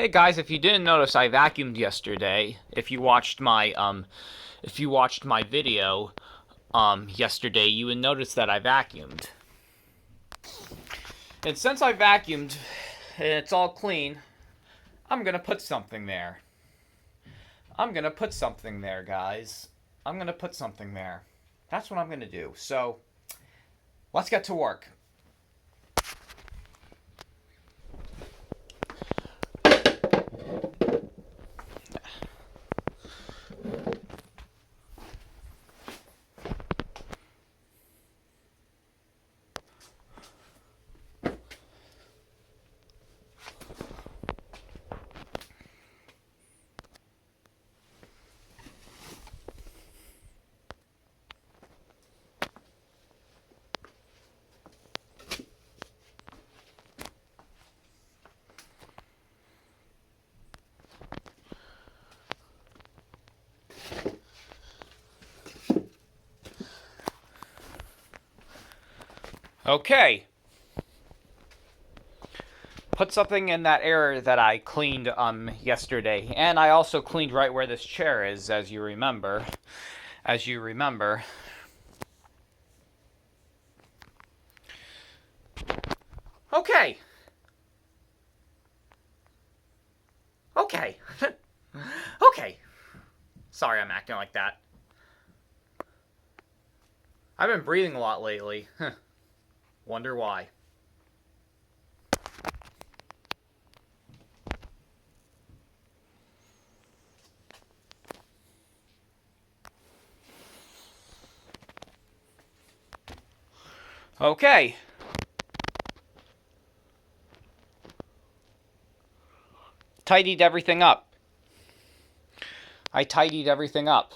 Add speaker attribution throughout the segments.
Speaker 1: Hey guys, if you didn't notice, I vacuumed yesterday. If you watched my video yesterday, you would notice that I vacuumed. And since I vacuumed and it's all clean, I'm gonna put something there. I'm gonna put something there, guys. I'm gonna put something there. That's what I'm gonna do. So let's get to work. Okay. Put something in that area that I cleaned yesterday. And I also cleaned right where this chair is, as you remember. As you remember. Okay. Okay. Okay. Sorry I'm acting like that. I've been breathing a lot lately. Wonder why. Okay. Tidied everything up. I tidied everything up.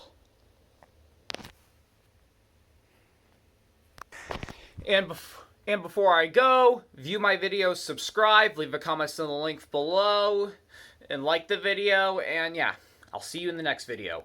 Speaker 1: And before I go, view my videos, subscribe, leave a comment on the link below, and like the video, and yeah, I'll see you in the next video.